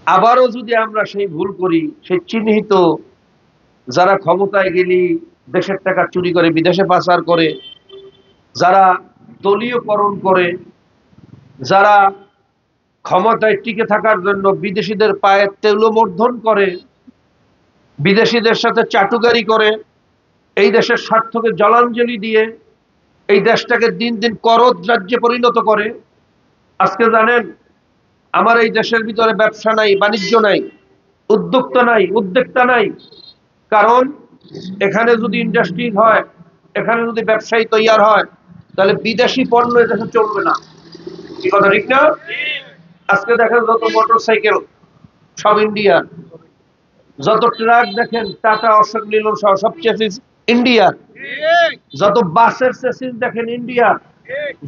আবারও যদি আমরা সেই ভুল করি, সেই চিহ্নিত যারা ক্ষমতায় গেলি দেশের টাকা চুরি করে বিদেশে পাচার করে, যারা দলীয়করণ করে, যারা ক্ষমতায় টিকে থাকার জন্য বিদেশিদের পায়ে তেলমর্ধন করে, বিদেশিদের সাথে চাটুকারি করে, এই দেশের স্বার্থকে জলাঞ্জলি দিয়ে এই দেশটাকে দিন দিন করদ রাজ্যে পরিণত করে। আজকে জানেন আমার এই দেশের ভিতরে ব্যবসা নাই, বাণিজ্য নাই, উদ্যোক্তা নাই, উদ্যোক্তা নাই। কারণ এখানে যদি ইন্ডাস্ট্রি হয়, এখানে যদি ব্যবসায়ী তৈরি হয়, তাহলে বিদেশি পণ্য এদেশে চলবে না। কি কথা ঠিক না? আজকে দেখেন যত মোটর সাইকেল সব ইন্ডিয়ার, যত ট্রাক দেখেন টাটা, অশোক লীলন সহ সব চেসিস ইন্ডিয়ার, যত বাসের চেসিস দেখেন ইন্ডিয়ার,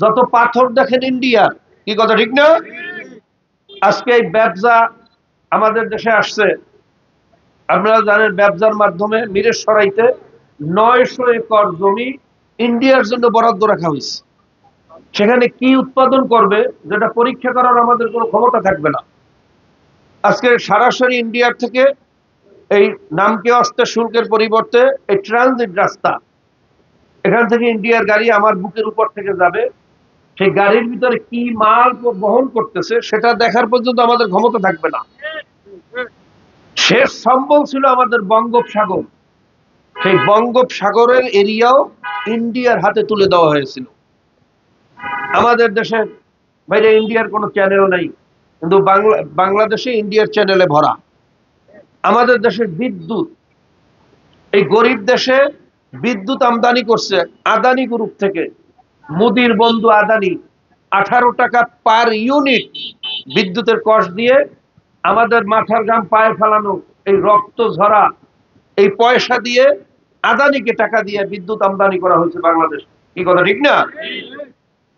যত পাথর দেখেন ইন্ডিয়ার। কি কথা ঠিক না? আজকে এই ব্যবসা আমাদের দেশে আসছে। আপনারা জানেন ব্যবসার মাধ্যমে মিরেশ্বরাইতে 900 একর জমি ইন্ডিয়ার জন্য বরাদ্দ রাখা হয়েছে। সেখানে কি উৎপাদন করবে যেটা পরীক্ষা করার আমাদের কোনো ক্ষমতা থাকবে না। আজকে সরাসরি ইন্ডিয়ার থেকে এই নামকে অস্তে শুল্কের পরিবর্তে এই ট্রানজিট রাস্তা, এখান থেকে ইন্ডিয়ার গাড়ি আমার বুকের উপর থেকে যাবে, সেই গাড়ির ভিতরে কি মাল বহন করতেছে সেটা দেখার পর্যন্ত আমাদের ক্ষমতা থাকবে না। শেষ সম্বল ছিল আমাদের বঙ্গোপসাগর, সেই বঙ্গোপসাগরের এরিয়াও ইন্ডিয়ার হাতে তুলে দেওয়া হয়েছিল। আমাদের দেশের বাইরে ইন্ডিয়ার কোনো চ্যানেল নাই, কিন্তু বাংলাদেশে ইন্ডিয়ার চ্যানেলে ভরা। আমাদের দেশের বিদ্যুৎ, এই গরিব দেশে বিদ্যুৎ আমদানি করছে আদানি গ্রুপ থেকে। মোদির বন্ধু আদানি 18 টাকা পার ইউনিট বিদ্যুতের কস্ট দিয়ে আমাদের মাথার ঘাম পায়ে ফেলানো, এই রক্ত ঝরা, এই পয়সা দিয়ে আদানিকে টাকা দিয়ে বিদ্যুৎ আমদানি করা হয়েছে বাংলাদেশ। কি কথা ঠিক না?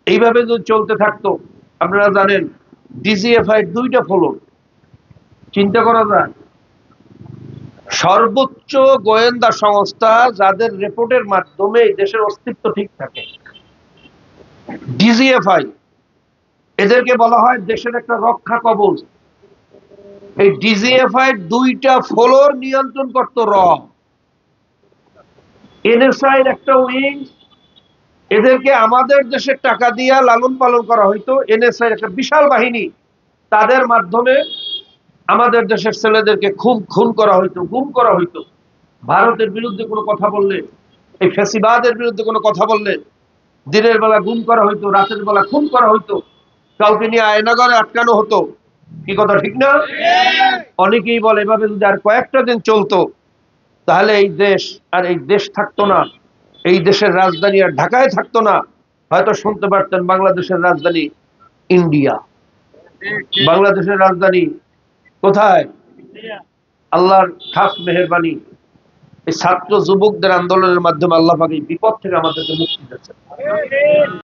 এইভাবে যদি চলতে থাকতো, আপনারা জানেন ডিজিএফআই 2টা ফলন, চিন্তা করা যায় সর্বোচ্চ গোয়েন্দা সংস্থা যাদের রিপোর্টের মাধ্যমে এই দেশের অস্তিত্ব ঠিক থাকে, ডিজিএফআই, এদেরকে বলা হয় দেশের একটা রক্ষা কবচ। এই ডিজিএফআই 2টা ফ্লোর নিয়ন্ত্রণ করত র, এনএসআই একটা উইং, এদেরকে আমাদের দেশের টাকা দিয়ে লালন পালন করা হইতো। এনএসআই একটা বিশাল বাহিনী, তাদের মাধ্যমে আমাদের দেশের ছেলেদেরকে খুন করা হইতো, গুম করা হইতো। ভারতের বিরুদ্ধে কোনো কথা বললে, এই ফ্যাসিবাদের বিরুদ্ধে কোনো কথা বললে দিনের বেলা গুম করা হইতো, রাতের বেলা খুন করা হইতো, কাউকে নিয়ে আয়নাগরে আটকানো হতো। কি কথা ঠিক না? অনেকেই বলে এভাবে যদি আর কয়েকটা দিন চলতো তাহলে এই দেশ আর এই দেশ থাকতো না, এই দেশের রাজধানী আর ঢাকায় থাকতো না। হয়তো শুনতে পারতেন বাংলাদেশের রাজধানী ইন্ডিয়া। বাংলাদেশের রাজধানী কোথায়? আল্লাহর খাস মেহেরবানি, এই ছাত্র যুবকদের আন্দোলনের মাধ্যমে আল্লাহ পাক এই বিপদ থেকে আমাদেরকে মুক্তি দিয়েছেন।